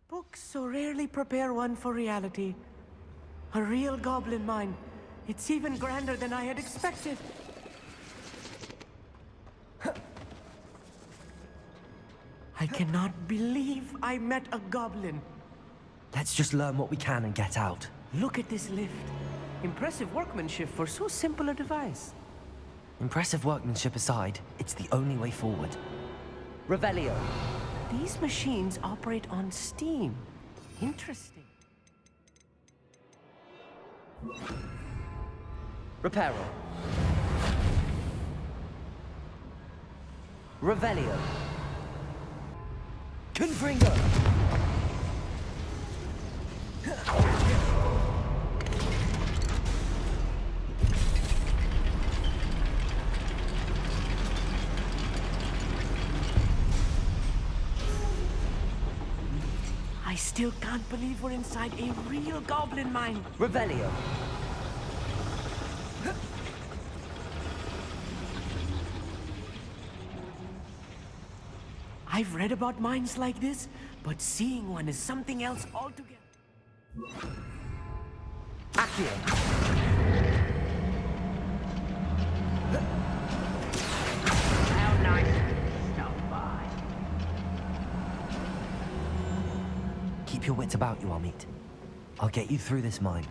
Books so rarely prepare one for reality. A real goblin mine. It's even grander than I had expected. I cannot believe I met a goblin. Let's just learn what we can and get out. Look at this lift. Impressive workmanship for so simple a device. Impressive workmanship aside, it's the only way forward. Revelio. These machines operate on steam. Interesting. Reparo. Revelio. Confringo. I still can't believe we're inside a real goblin mine. Revelio. I've read about mines like this, but seeing one is something else altogether. Accio. How nice stop by. Keep your wits about you, Amit. I'll get you through this mine.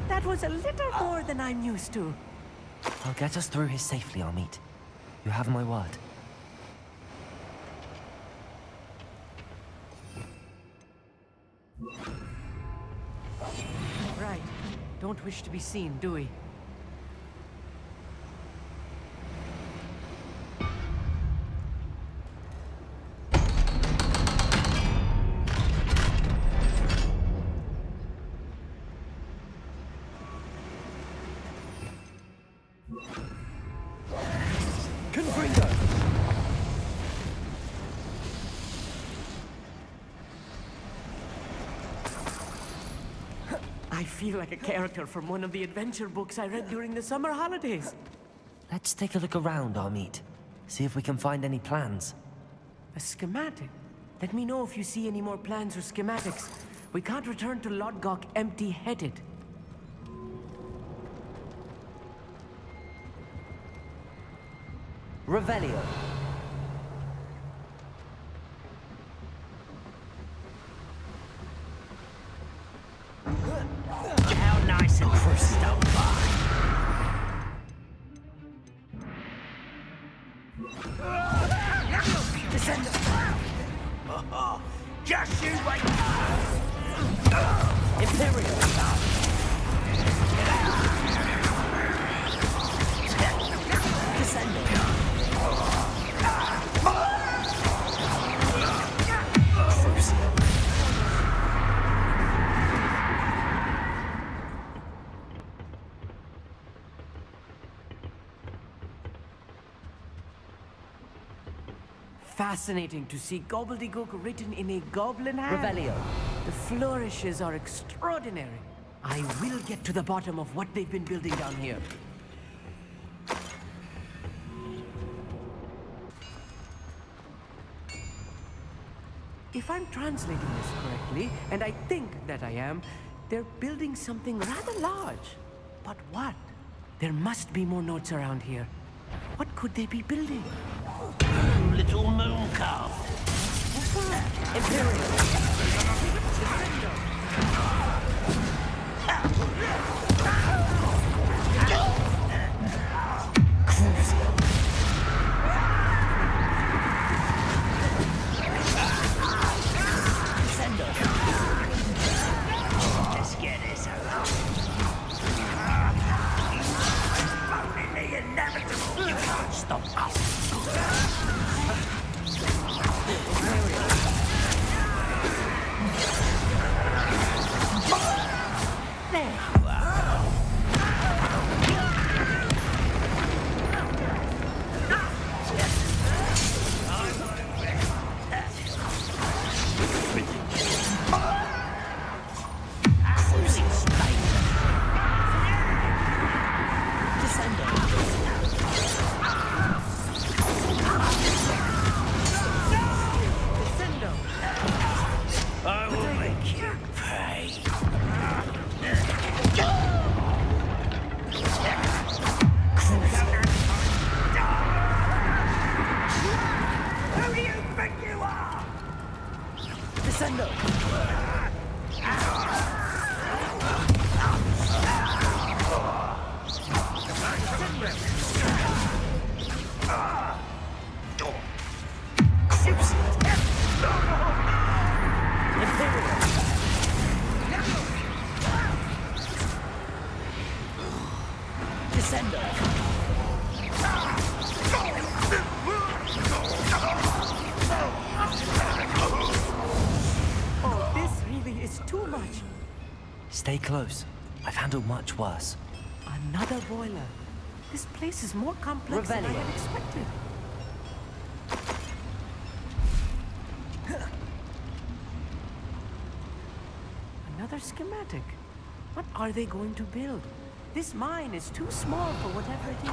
That was a little more than I'm used to. I'll get us through here safely, Amit. You have my word. Right. Don't wish to be seen, do we? I feel like a character from one of the adventure books I read during the summer holidays. Let's take a look around, Amit. See if we can find any plans. A schematic? Let me know if you see any more plans or schematics. We can't return to Lodgok empty-headed. Revelio. How nice and stop by. Descend. Just you wait. Imperial. Descend. Fascinating to see gobbledygook written in a goblin hand. Revelio. The flourishes are extraordinary. I will get to the bottom of what they've been building down here. If I'm translating this correctly, and I think that I am, they're building something rather large. But what? There must be more notes around here. What could they be building? Little moon calf. Imperial. Let's get this over. Only the inevitable. You can't stop us. I will make you pay. Who do you think you are? Descendo! Oh, this really is too much. Stay close. I've handled much worse. Another boiler. This place is more complex than I Revelio. had expected. Another schematic. What are they going to build? This mine is too small for whatever it is.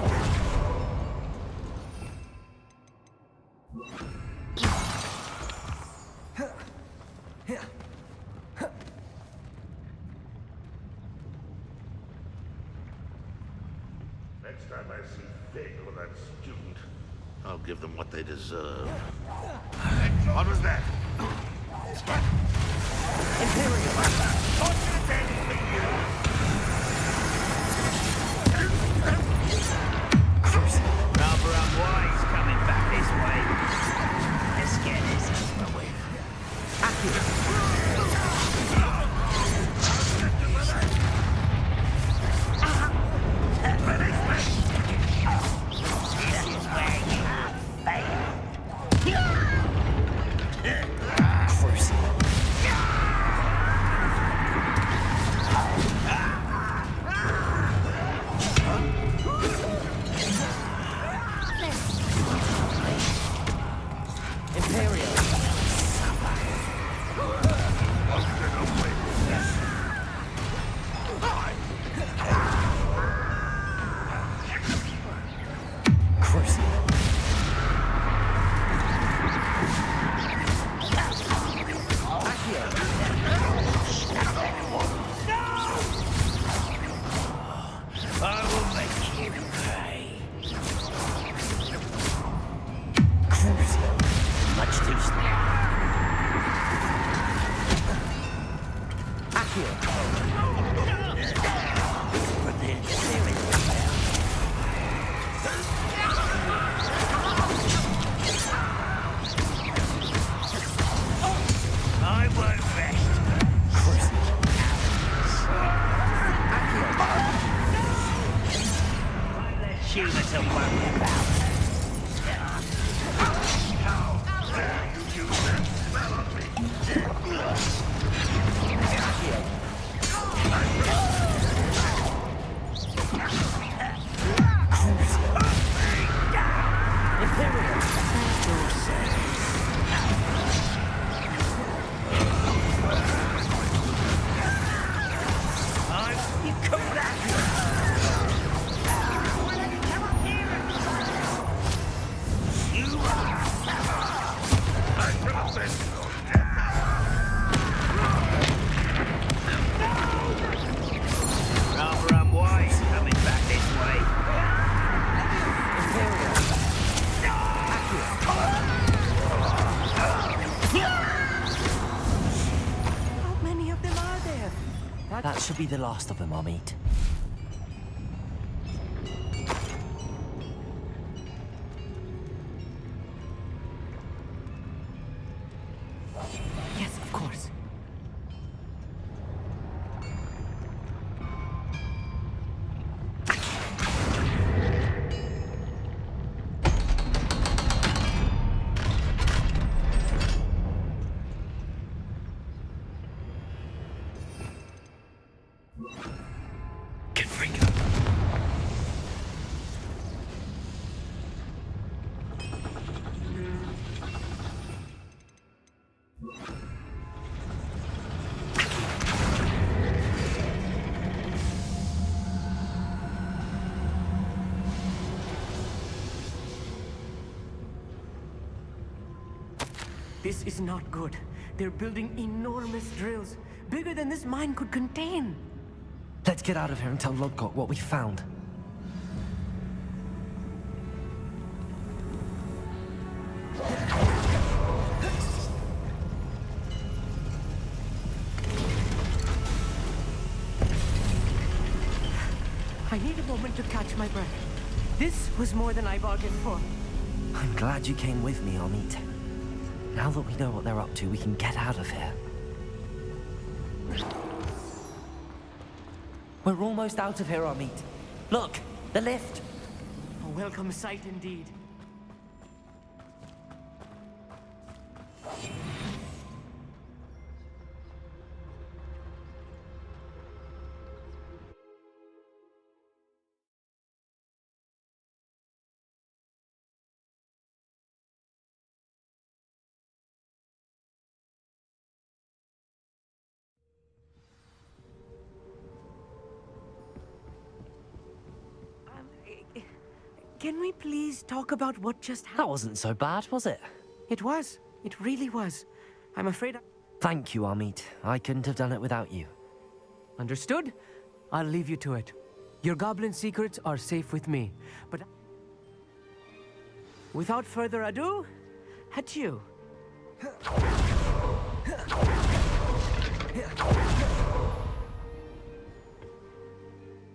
Next time I see Fig or that student, I'll give them what they deserve. What was that? Rather unwise coming back this way. Let's get this over with. This is where you have failed. I will make you pay. Much too slow. But the Imperial I won't rest. Humour to worry about. You come back. You are. should be the last of them, Amit. Yes, of course. Get freak up. This is not good. They're building enormous drills, bigger than this mine could contain. Let's get out of here and tell Lodgok what we found. I need a moment to catch my breath. This was more than I bargained for. I'm glad you came with me, Amit. Now that we know what they're up to, we can get out of here. We're almost out of here, Amit. Look, the lift. A welcome sight indeed. Can we please talk about what just That happened? wasn't so bad, was it? It was. It really was. I'm afraid Thank you, Amit. I couldn't have done it without you. Understood? I'll leave you to it. Your goblin secrets are safe with me. But without further ado, adieu.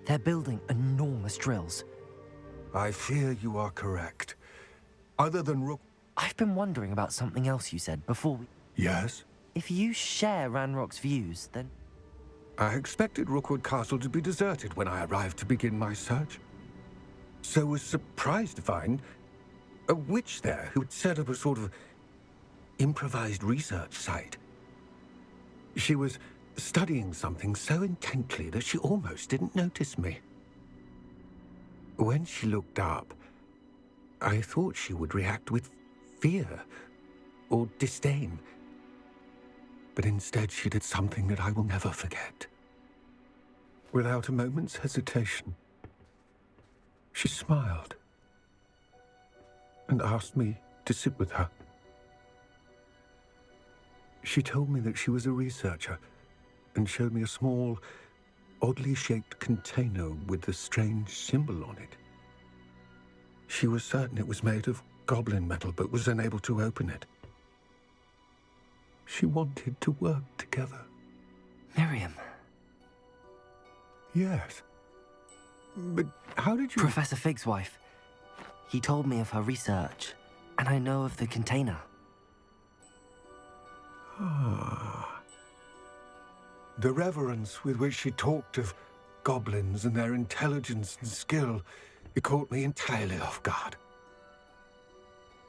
They're building enormous drills. I fear you are correct. Other than Rook... I've been wondering about something else you said before we... Yes? If you share Ranrock's views, then... I expected Rookwood Castle to be deserted when I arrived to begin my search. So was surprised to find a witch there who had set up a sort of improvised research site. She was studying something so intently that she almost didn't notice me. When she looked up, I thought she would react with fear or disdain. But instead she did something that I will never forget. Without a moment's hesitation, she smiled and asked me to sit with her. She told me that she was a researcher and showed me a small, oddly shaped container with a strange symbol on it. She was certain it was made of goblin metal, but was unable to open it. She wanted to work together. Miriam. Yes. But how did you... Professor Fig's wife. He told me of her research, and I know of the container. Ah. The reverence with which she talked of goblins and their intelligence and skill, it caught me entirely off guard.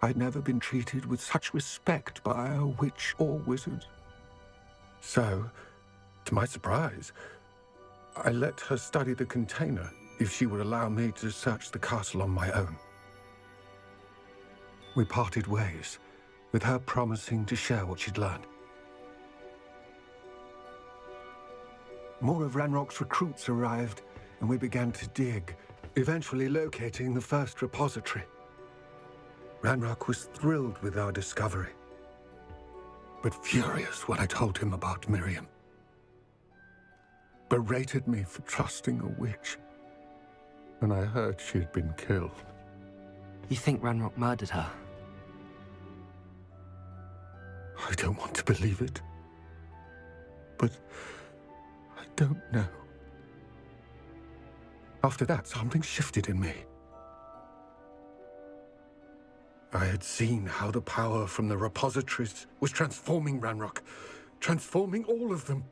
I'd never been treated with such respect by a witch or wizard. So, to my surprise, I let her study the container if she would allow me to search the castle on my own. We parted ways, with her promising to share what she'd learned. More of Ranrock's recruits arrived, and we began to dig, eventually locating the first repository. Ranrock was thrilled with our discovery, but furious when I told him about Miriam. Berated me for trusting a witch when I heard she had been killed. You think Ranrock murdered her? I don't want to believe it, but I don't know. After that, something shifted in me. I had seen how the power from the repositories was transforming Ranrock, transforming all of them.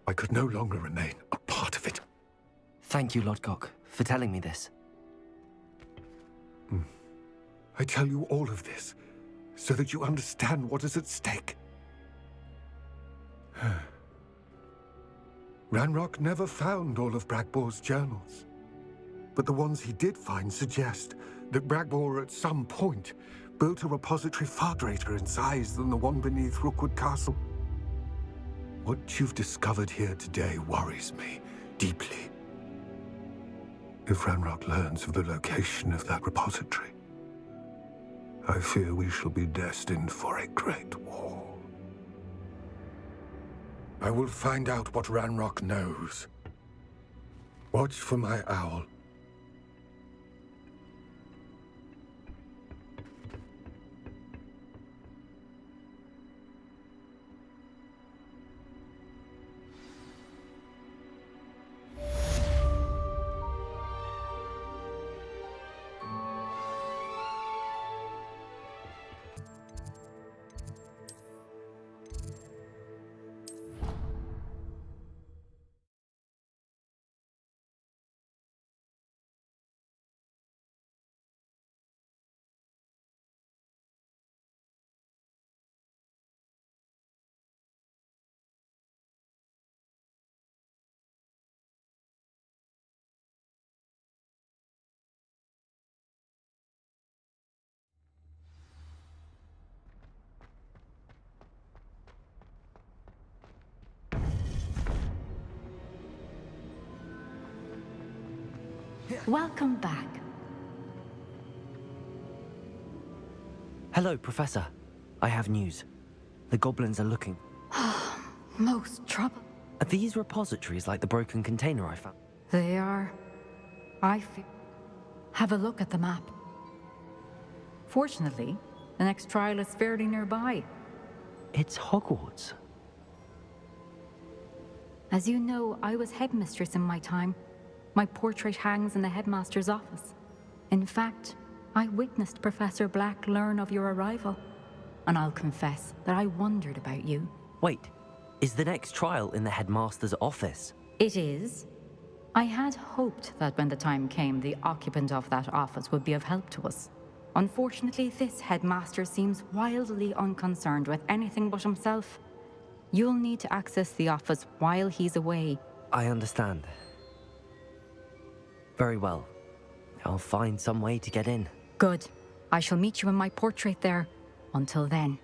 I could no longer remain a part of it. Thank you, Lodgok, for telling me this. I tell you all of this so that you understand what is at stake. Ranrock never found all of Bragbor's journals, but the ones he did find suggest that Bragbor at some point built a repository far greater in size than the one beneath Rookwood Castle. What you've discovered here today worries me deeply. If Ranrock learns of the location of that repository, I fear we shall be destined for a great war. I will find out what Ranrock knows. Watch for my owl. Welcome back. Hello, Professor. I have news. The goblins are looking. Most trouble. Are these repositories like the broken container I found? They are. Have a look at the map. Fortunately, the next trial is fairly nearby. It's Hogwarts. As you know, I was headmistress in my time. My portrait hangs in the headmaster's office. In fact, I witnessed Professor Black learn of your arrival. And I'll confess that I wondered about you. Wait, is the next trial in the headmaster's office? It is. I had hoped that when the time came, the occupant of that office would be of help to us. Unfortunately, this headmaster seems wildly unconcerned with anything but himself. You'll need to access the office while he's away. I understand. Very well. I'll find some way to get in. Good. I shall meet you in my portrait there. Until then.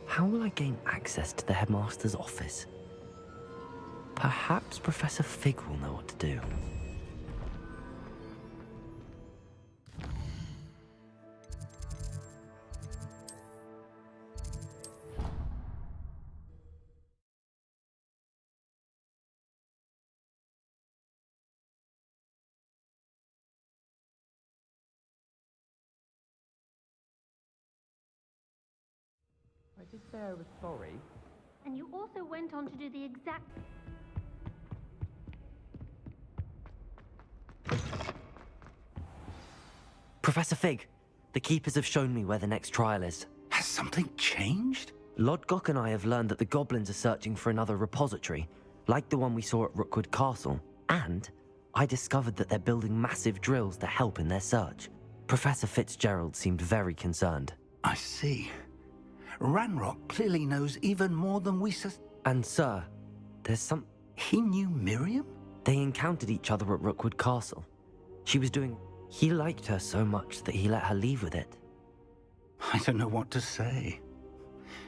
How will I gain access to the headmaster's office? Perhaps Professor Fig will know what to do. I did say I was sorry. And you also went on to do the exact... Professor Fig, the Keepers have shown me where the next trial is. Has something changed? Lodgok and I have learned that the goblins are searching for another repository, like the one we saw at Rookwood Castle. And I discovered that they're building massive drills to help in their search. Professor Fitzgerald seemed very concerned. I see. Ranrock clearly knows even more than we And sir, there's some... He knew Miriam? They encountered each other at Rookwood Castle. She was doing... He liked her so much that he let her leave with it. I don't know what to say.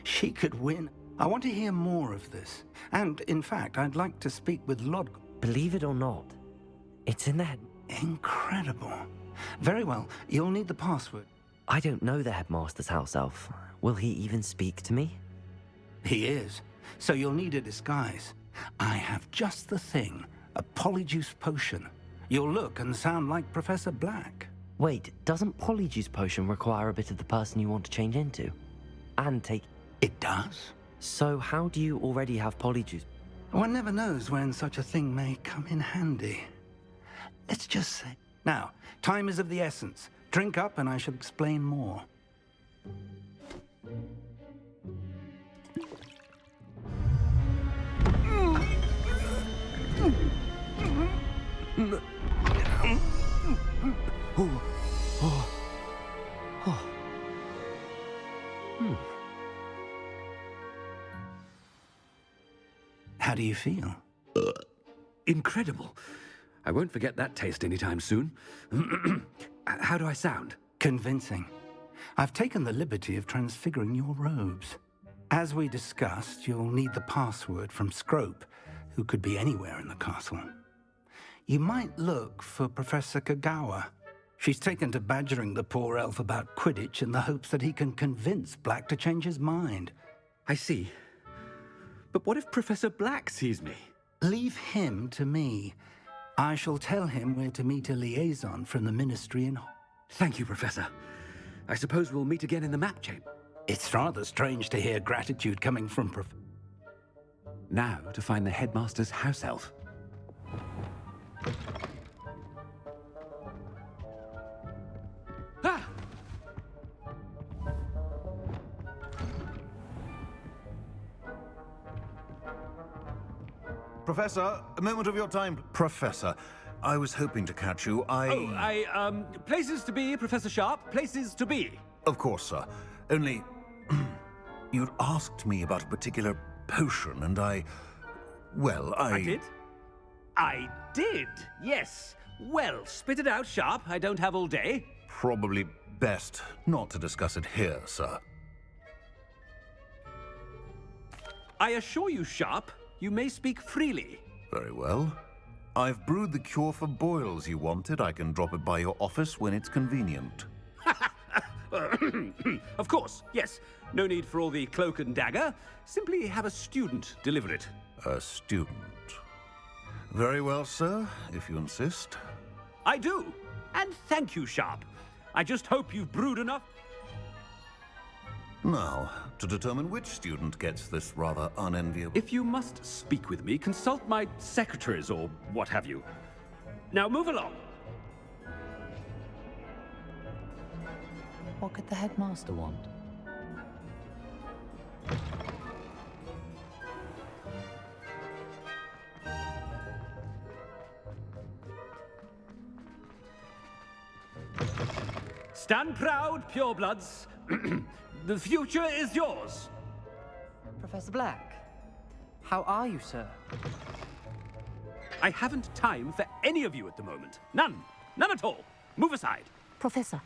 She could win. I want to hear more of this. And, in fact, I'd like to speak with Lodgok. Believe it or not, it's in the head... Incredible. Very well. You'll need the password. I don't know the headmaster's house elf. Will he even speak to me? He is. So you'll need a disguise. I have just the thing. A polyjuice potion. You'll look and sound like Professor Black. Wait, doesn't Polyjuice Potion require a bit of the person you want to change into? And take... It does? So how do you already have Polyjuice? One never knows when such a thing may come in handy. Let's just say... Now, time is of the essence. Drink up and I shall explain more. How do you feel? Incredible. I won't forget that taste anytime soon. How do I sound? Convincing. I've taken the liberty of transfiguring your robes. As we discussed, you'll need the password from Scrope, who could be anywhere in the castle. You might look for Professor Kagawa. She's taken to badgering the poor elf about Quidditch in the hopes that he can convince Black to change his mind. I see. But what if Professor Black sees me? Leave him to me. I shall tell him where to meet a liaison from the Ministry in... Thank you, Professor. I suppose we'll meet again in the map chamber. It's rather strange to hear gratitude coming from Now to find the headmaster's house elf. Ah! Professor, a moment of your time. Professor, I was hoping to catch you. Places to be, Professor Sharp. Places to be. Of course, sir. Only... you'd asked me about a particular potion, and I did? I did, yes. Well, spit it out, Sharp. I don't have all day. Probably best not to discuss it here, sir. I assure you, Sharp, you may speak freely. Very well. I've brewed the cure for boils you wanted. I can drop it by your office when it's convenient. Of course, yes. No need for all the cloak and dagger. Simply have a student deliver it. A student. Very well, sir, if you insist. I do. And thank you, Sharp. I just hope you've brewed enough. Now, to determine which student gets this rather unenviable... If you must speak with me, consult my secretaries or what have you. Now move along. What could the headmaster want? Stand proud, purebloods. The future is yours. Professor Black, how are you, sir? I haven't time for any of you at the moment. None. None at all. Move aside. Professor,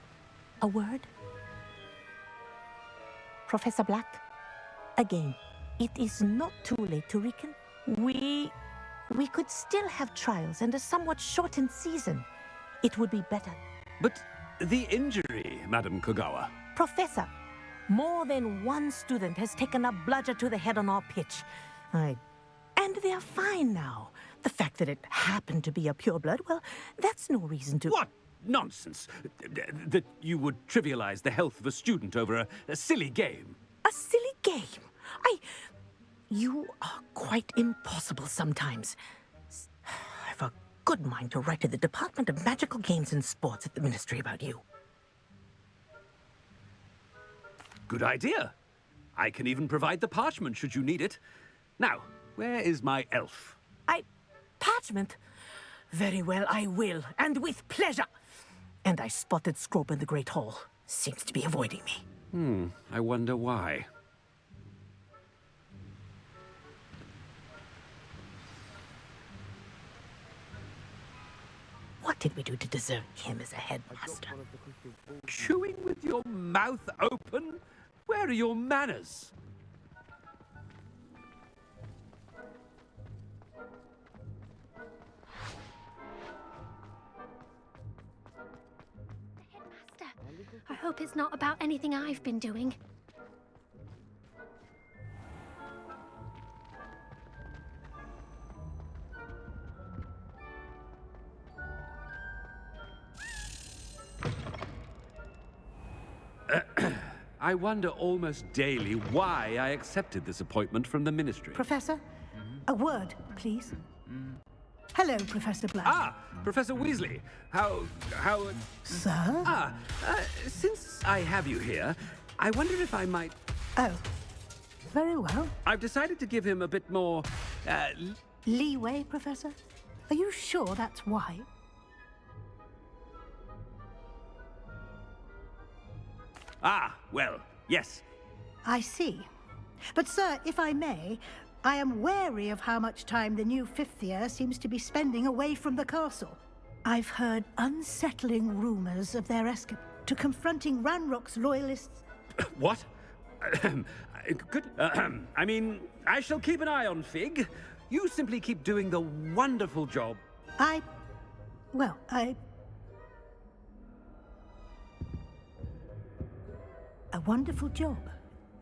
a word? Professor Black, again, it is not too late to reckon. We could still have trials and a somewhat shortened season. It would be better. But the injury, Madam Kagawa. Professor, more than one student has taken a bludger to the head on our pitch. And they're fine now. The fact that it happened to be a pureblood, well, that's no reason to... What nonsense! That you would trivialize the health of a student over a silly game. A silly game? You are quite impossible sometimes. I've a good mind to write to the Department of Magical Games and Sports at the Ministry about you. Good idea. I can even provide the parchment should you need it. Now, where is my elf? Parchment? Very well, I will, and with pleasure. And I spotted Scrope in the Great Hall. Seems to be avoiding me. I wonder why. What did we do to deserve him as a headmaster? Chewing with your mouth open? Where are your manners? I hope it's not about anything I've been doing. I wonder almost daily why I accepted this appointment from the Ministry. Professor, a word, please. Hello, Professor Black. Ah, Professor Weasley. How... Sir? Since I have you here, I wonder if I might... Oh, very well. I've decided to give him a bit more, Leeway, Professor? Are you sure that's why? Ah, well, yes. I see. But, sir, if I may, I am wary of how much time the new fifth year seems to be spending away from the castle. I've heard unsettling rumors of their escape to confronting Ranrock's loyalists. What? Good. I mean, I shall keep an eye on Fig. You simply keep doing the wonderful job. A wonderful job.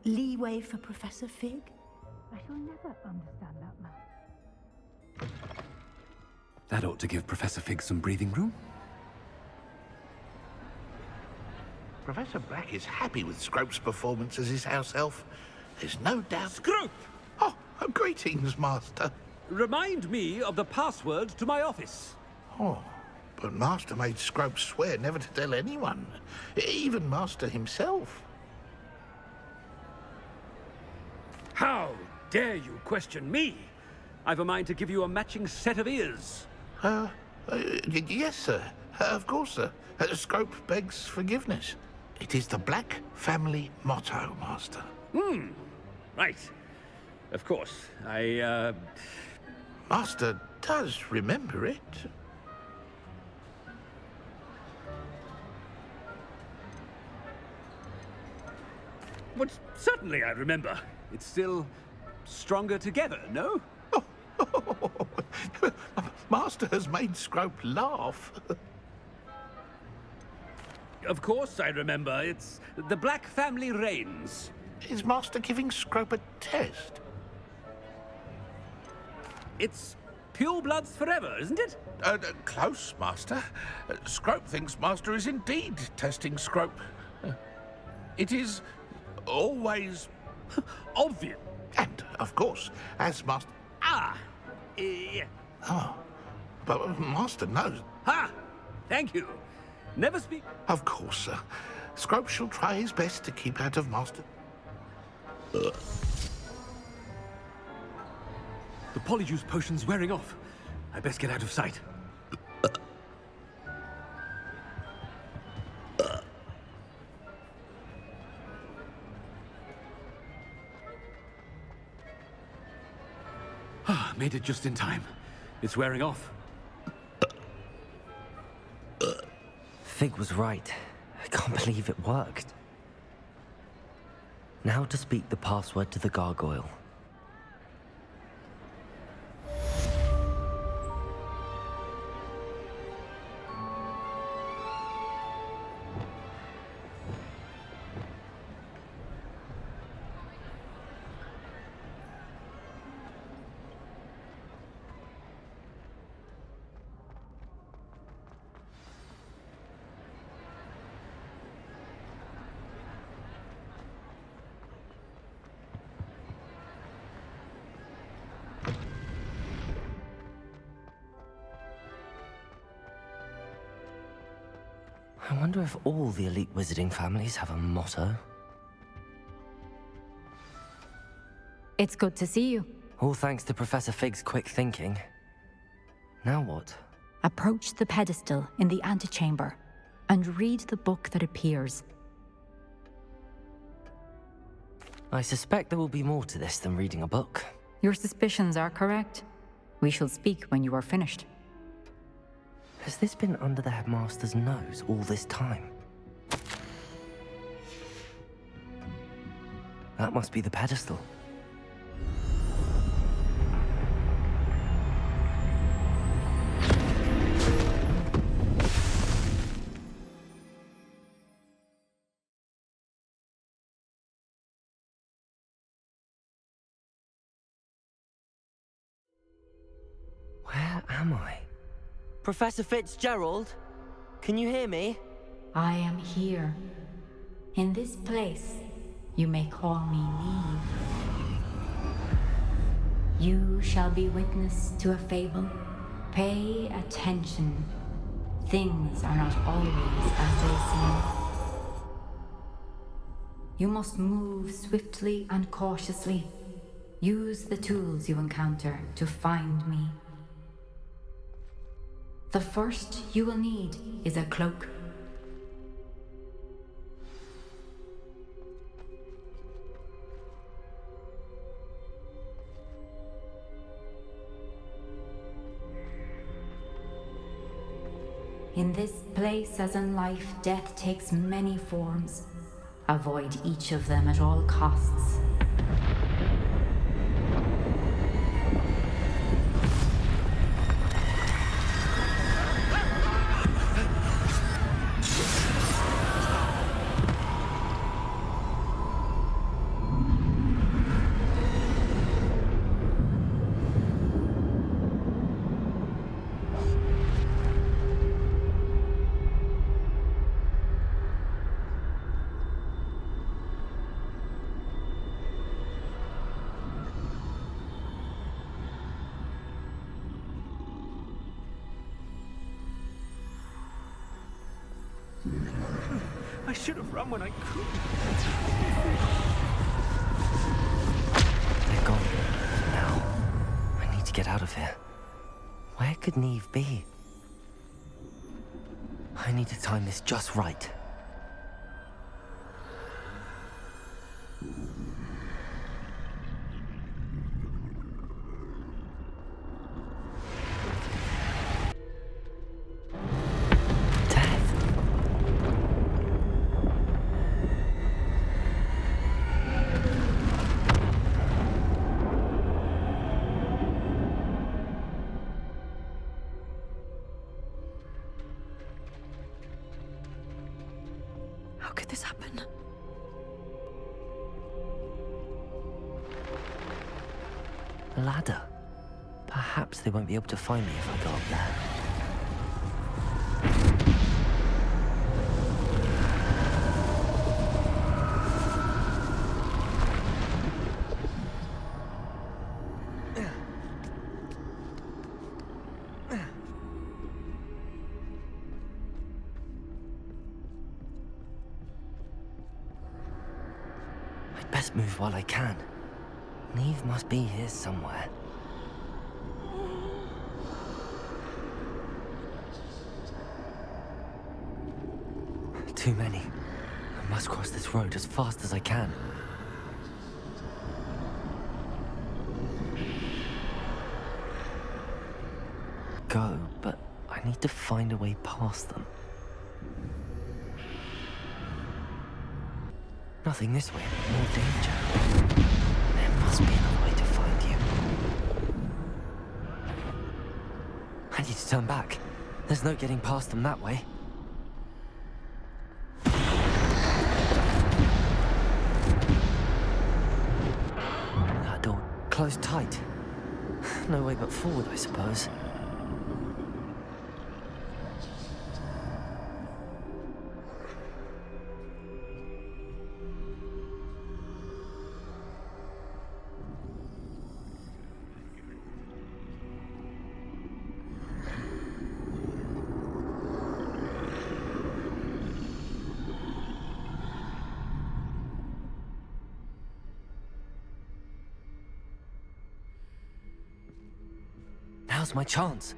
Leeway for Professor Fig? I shall never understand that man. That ought to give Professor Fig some breathing room. Professor Black is happy with Scrope's performance as his house elf. There's no doubt... Scrope! Oh, greetings, Master. Remind me of the password to my office. Oh, but Master made Scrope swear never to tell anyone, even Master himself. How dare you question me? I've a mind to give you a matching set of ears. Yes, sir. Of course, sir. Scrope begs forgiveness. It is the Black family motto, Master. Right. Of course. Master does remember it. But certainly I remember. It's still stronger together, no? Master has made Scrope laugh. Of course I remember. It's the Black family reigns. Is Master giving Scrope a test? It's purebloods forever, isn't it? Close, Master. Scrope thinks Master is indeed testing Scrope. It is always obvious. And, of course, as Master... Yeah. Oh, but Master knows. Ha! Thank you. Never speak... Of course, sir. Scrope shall try his best to keep out of Master... The Polyjuice potion's wearing off. I best get out of sight. Made it just in time. It's wearing off. Fig was right. I can't believe it worked. Now to speak the password to the gargoyle. I wonder if all the elite wizarding families have a motto. It's good to see you. All thanks to Professor Fig's quick thinking. Now what? Approach the pedestal in the antechamber and read the book that appears. I suspect there will be more to this than reading a book. Your suspicions are correct. We shall speak when you are finished. Has this been under the headmaster's nose all this time? That must be the pedestal. Where am I? Professor Fitzgerald? Can you hear me? I am here, in this place, You may call me Neve. You shall be witness to a fable. Pay attention. Things are not always as they seem. You must move swiftly and cautiously. Use the tools you encounter to find me. The first you will need is a cloak. In this place, as in life, death takes many forms. Avoid each of them at all costs. I should have run when I could. They're gone. Now, I need to get out of here. Where could Neve be? I need to time this just right. How could this happen? A ladder. Perhaps they won't be able to find me if I go up there. I'd best move while I can. Neve must be here somewhere. Too many. I must cross this road as fast as I can. Go, but I need to find a way past them. Nothing this way, more danger. There must be another way to find you. I need to turn back. There's no getting past them that way. That door closed tight. No way but forward, I suppose. Now's my chance.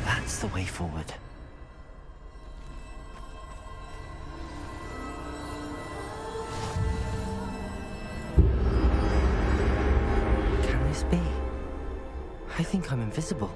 That's the way forward. Can this be? I think I'm invisible.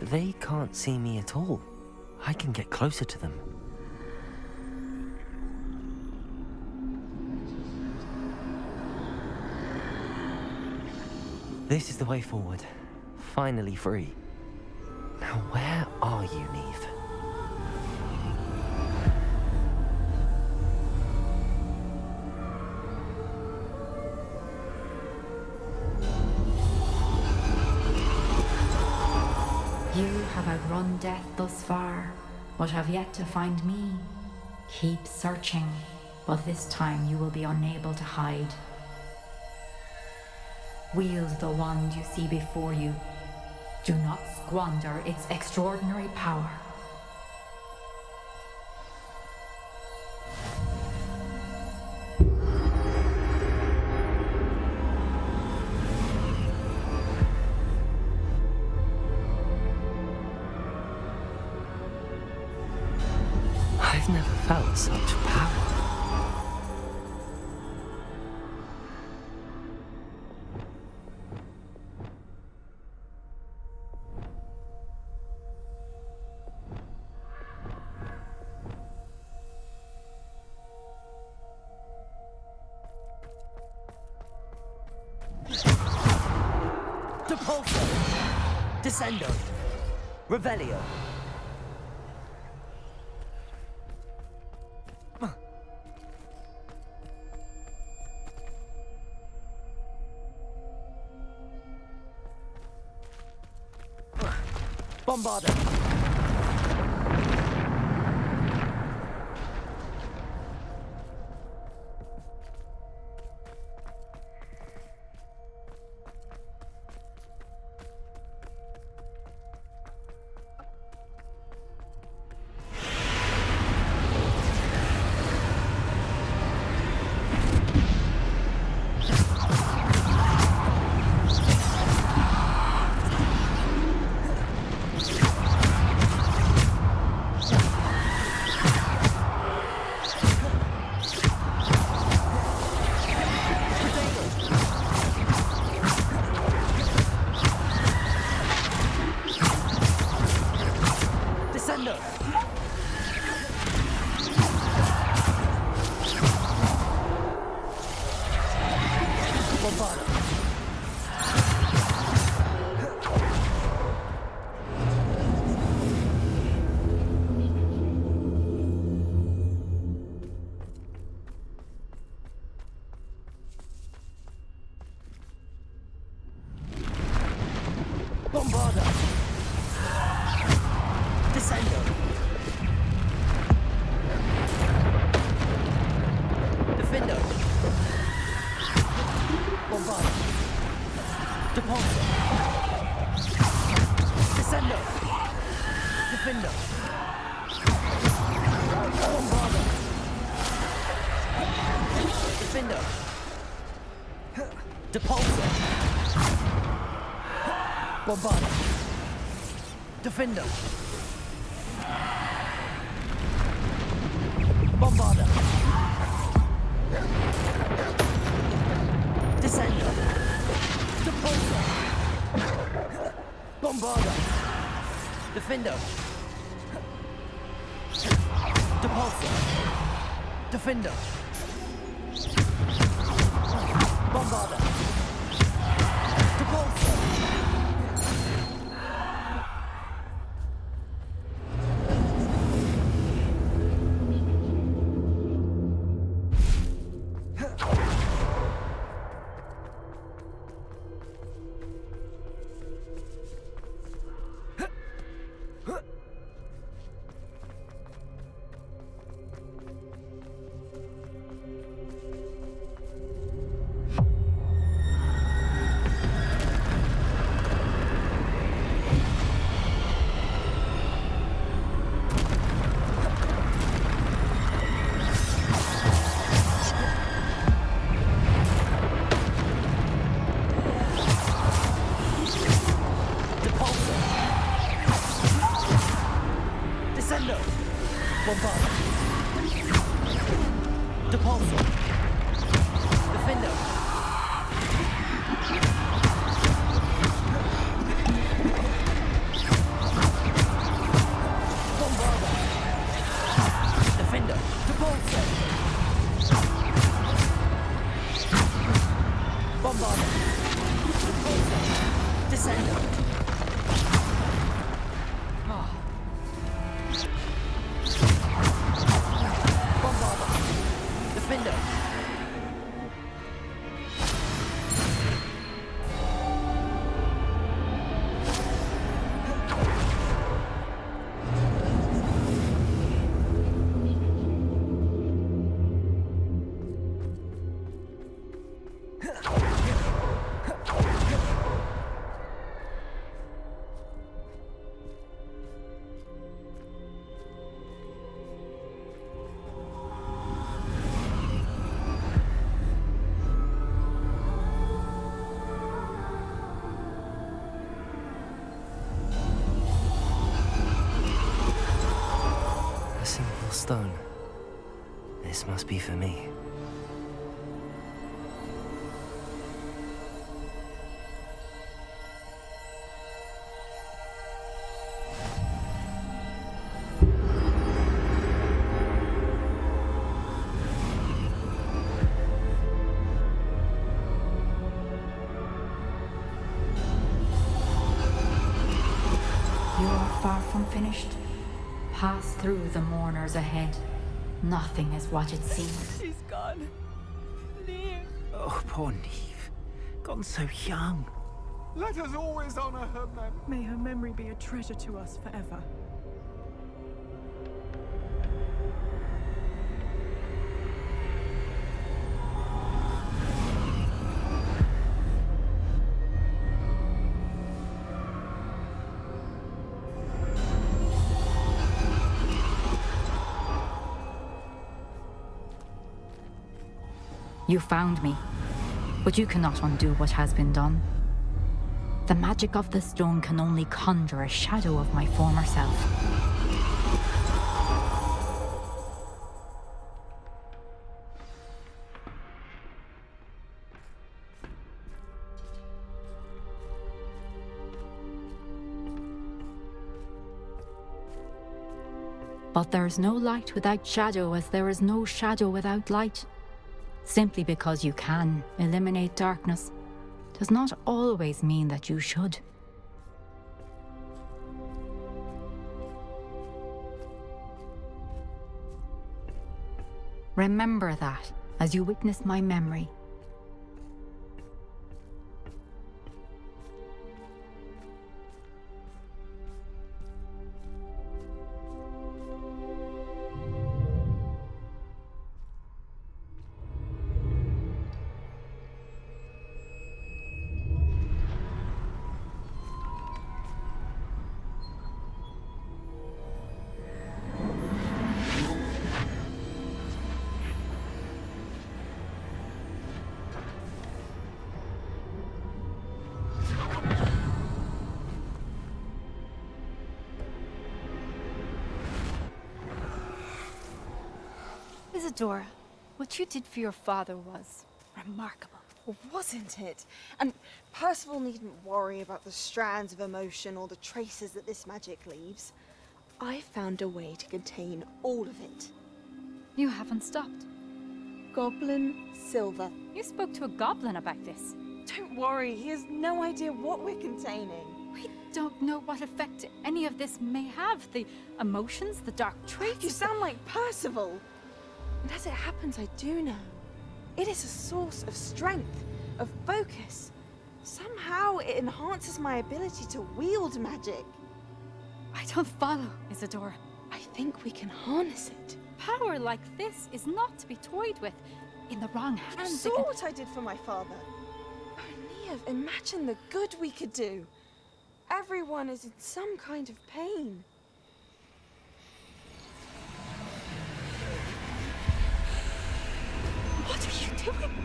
they can't see me at all. I can get closer to them. This is the way forward. Finally free. Now where are you, Neve? You have outrun death thus far, but have yet to find me. Keep searching, but this time you will be unable to hide. Wield the wand you see before you. Do not squander its extraordinary power. I've never felt such power. Depulso! Descendo! Revelio! Bombarda! Bombarda! Descendo! Defendo! Bombarda! Depulso! Descendo! Defendo! Bombarda! Defendo! Depulso! Bombarda! Defender! Bombarda! Descendo! Depulso! Bombarda! Defender! Depulso! Defender! Bombarda! Depulso! Bombarda! Depulso! Defendo! Descend. Bombarda. Defender. A simple stone. This must be for me. You are far from finished. Pass through the mourners ahead. Nothing is what it seems. She's gone. Neve. Oh, poor Neve. Gone so young. Let us always honor her memory. May her memory be a treasure to us forever. You found me, but you cannot undo what has been done. The magic of the stone can only conjure a shadow of my former self. But there is no light without shadow, as there is no shadow without light. Simply because you can eliminate darkness does not always mean that you should. Remember that as you witness my memory. Isadora, what you did for your father was remarkable. Well, wasn't it? And Percival needn't worry about the strands of emotion or the traces that this magic leaves. I found a way to contain all of it. You haven't stopped. Goblin Silver. You spoke to a goblin about this. Don't worry, he has no idea what we're containing. We don't know what effect any of this may have. The emotions, the dark traits. You sound like Percival. And as it happens, I do know. It is a source of strength, of focus. Somehow it enhances my ability to wield magic. I don't follow, Isadora. I think we can harness it. Power like this is not to be toyed with. In the wrong hands. You saw what I did for my father. Oh, Neve, imagine the good we could do. Everyone is in some kind of pain. What are you doing?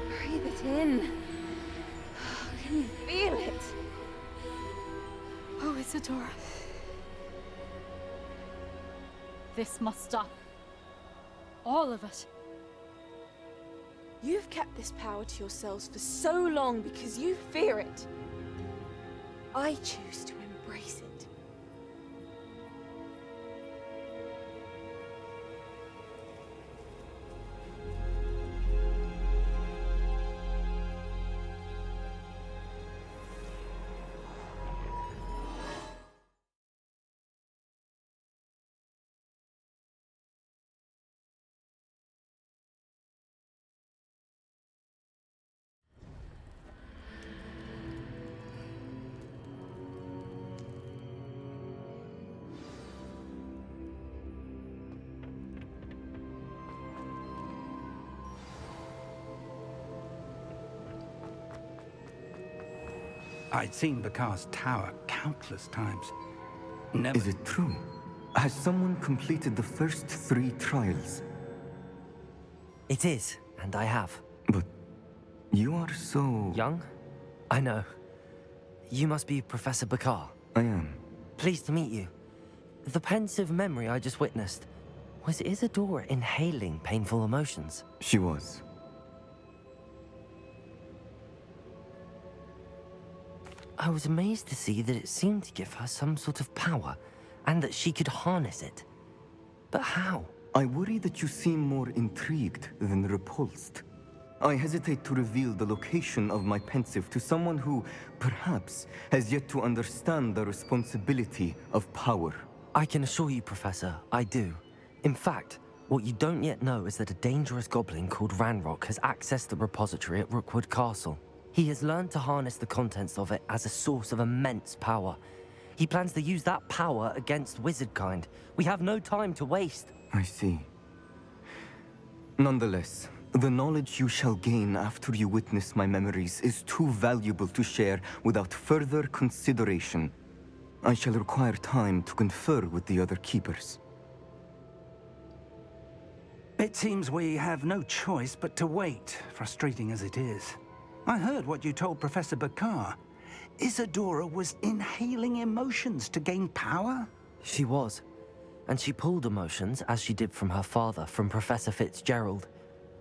Breathe it in. Can you feel it? Oh, Isadora. This must stop. All of it. You've kept this power to yourselves for so long because you fear it. I choose to embrace it. I'd seen Bakar's tower countless times. Never... Is it true? Has someone completed the first 3 trials? It is, and I have. But you are so... Young? I know. You must be Professor Bakar. I am. Pleased to meet you. The pensive memory I just witnessed, was Isadora inhaling painful emotions? She was. I was amazed to see that it seemed to give her some sort of power, and that she could harness it. But how? I worry that you seem more intrigued than repulsed. I hesitate to reveal the location of my pensive to someone who, perhaps, has yet to understand the responsibility of power. I can assure you, Professor, I do. In fact, what you don't yet know is that a dangerous goblin called Ranrock has accessed the repository at Rookwood Castle. He has learned to harness the contents of it as a source of immense power. He plans to use that power against wizardkind. We have no time to waste. I see. Nonetheless, the knowledge you shall gain after you witness my memories is too valuable to share without further consideration. I shall require time to confer with the other keepers. It seems we have no choice but to wait, frustrating as it is. I heard what you told Professor Bakar. Isadora was inhaling emotions to gain power? She was. And she pulled emotions, as she did from her father, from Professor Fitzgerald,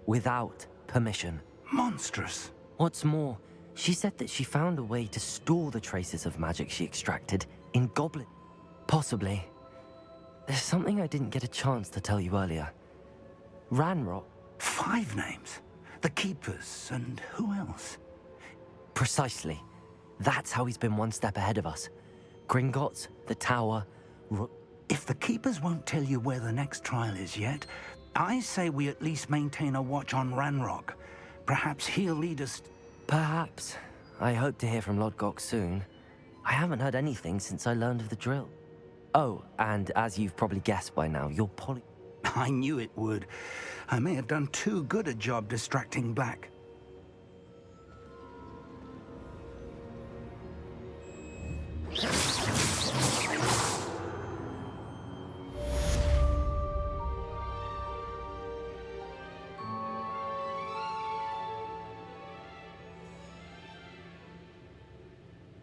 without permission. Monstrous. What's more, she said that she found a way to store the traces of magic she extracted in goblin. Possibly. There's something I didn't get a chance to tell you earlier. Ranrock. 5 names. The Keepers, and who else? Precisely. That's how he's been one step ahead of us. Gringotts, the Tower, If the Keepers won't tell you where the next trial is yet, I say we at least maintain a watch on Ranrock. Perhaps he'll lead us... Perhaps. I hope to hear from Lodgok soon. I haven't heard anything since I learned of the drill. Oh, and as you've probably guessed by now, you're I knew it would. I may have done too good a job distracting Black.